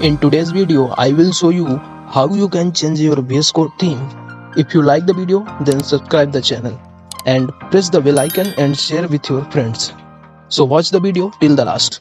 In today's video, I will show you how you can change your VS Code theme. If you like the video, then subscribe the channel and press the bell icon and share with your friends. So watch the video till the last.